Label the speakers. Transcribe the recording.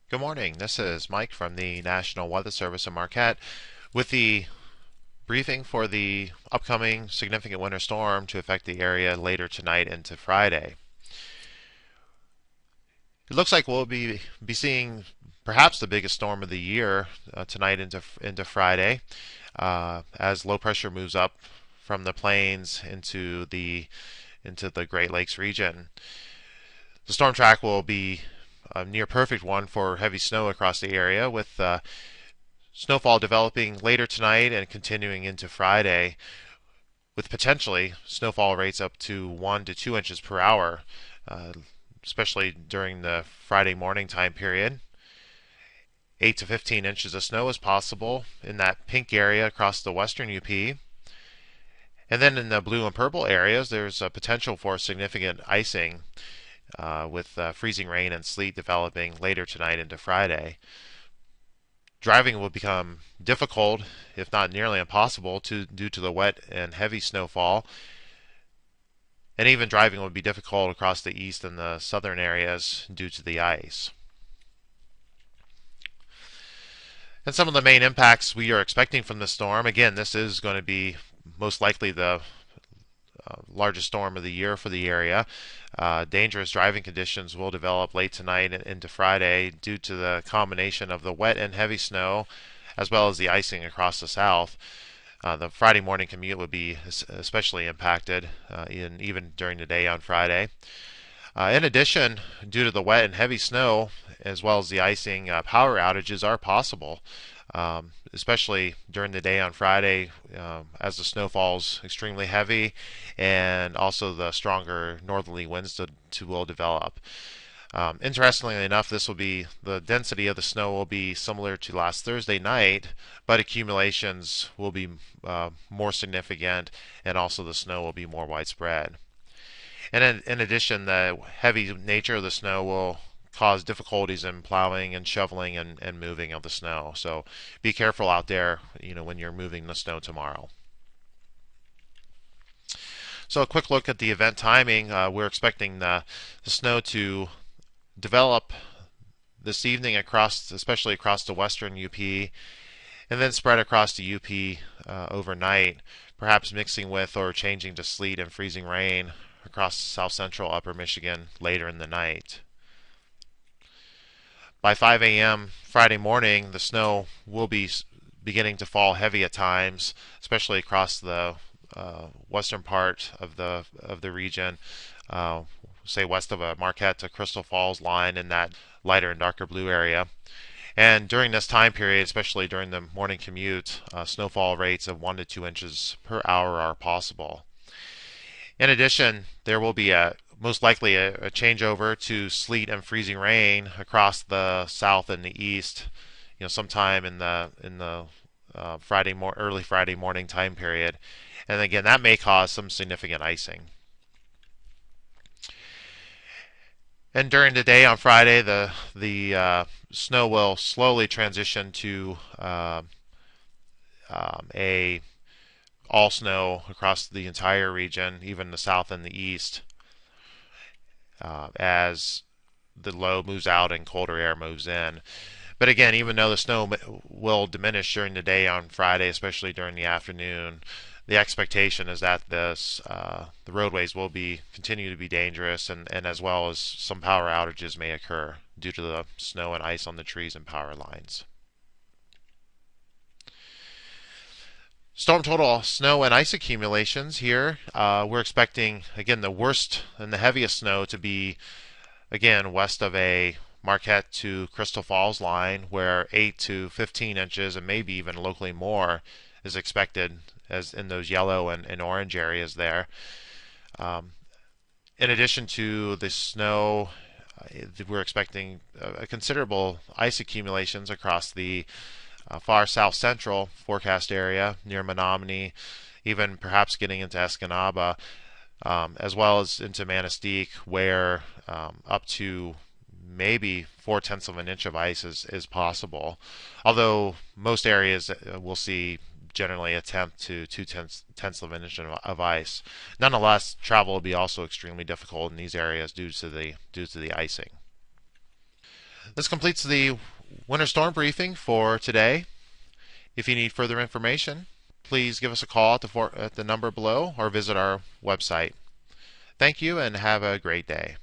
Speaker 1: Good morning. This is Mike from the National Weather Service in Marquette with the briefing for the upcoming significant winter storm to affect the area later tonight into Friday. It looks like we'll be seeing perhaps the biggest storm of the year tonight into Friday as low pressure moves up from the plains into the Great Lakes region. The storm track will be a near perfect one for heavy snow across the area, with snowfall developing later tonight and continuing into Friday, with potentially snowfall rates up to 1 to 2 inches per hour, especially during the Friday morning time period. 8 to 15 inches of snow is possible in that pink area across the western UP. And then in the blue and purple areas, there's a potential for significant icing with freezing rain and sleet developing later tonight into Friday. Driving will become difficult, if not nearly impossible, due to the wet and heavy snowfall. And even driving will be difficult across the east and the southern areas due to the ice. And some of the main impacts we are expecting from the storm, again, this is going to be most likely the largest storm of the year for the area. Dangerous driving conditions will develop late tonight and into Friday due to the combination of the wet and heavy snow as well as the icing across the south. The Friday morning commute would be especially impacted even during the day on Friday. In addition, due to the wet and heavy snow as well as the icing, power outages are possible, especially during the day on Friday as the snow falls extremely heavy and also the stronger northerly winds will develop. Interestingly enough, the density of the snow will be similar to last Thursday night, but accumulations will be more significant, and also the snow will be more widespread. And in addition, the heavy nature of the snow will cause difficulties in plowing and shoveling and moving of the snow. So be careful out there, when you're moving the snow tomorrow. So a quick look at the event timing. We're expecting the snow to develop this evening especially across the western UP, and then spread across the UP overnight, perhaps mixing with or changing to sleet and freezing rain across south central upper Michigan later in the night. By 5 a.m. Friday morning, the snow will be beginning to fall heavy at times, especially across the western part of the region, say west of Marquette to Crystal Falls line in that lighter and darker blue area. And during this time period, especially during the morning commute, snowfall rates of 1 to 2 inches per hour are possible. In addition, there will be most likely a changeover to sleet and freezing rain across the south and the east, sometime in the early Friday morning time period, and again that may cause some significant icing. And during the day on Friday, the snow will slowly transition to a all snow across the entire region, even the south and the east, as the low moves out and colder air moves in. But again, even though the snow will diminish during the day on Friday, especially during the afternoon, the expectation is that the roadways will continue to be dangerous, and as well as some power outages may occur due to the snow and ice on the trees and power lines. Storm total snow and ice accumulations here. We're expecting, again, the worst and the heaviest snow to be, again, west of a Marquette to Crystal Falls line, where 8 to 15 inches and maybe even locally more is expected, as in those yellow and orange areas there. In addition to the snow, we're expecting considerable ice accumulations across the far south central forecast area near Menominee, even perhaps getting into Escanaba, as well as into Manistee, where up to maybe 4/10 of an inch of ice is possible. Although most areas will see generally 1/10 to 2/10 of an inch of ice. Nonetheless, travel will be also extremely difficult in these areas due to the icing. This completes the winter storm briefing for today. If you need further information, please give us a call at the number below or visit our website. Thank you and have a great day.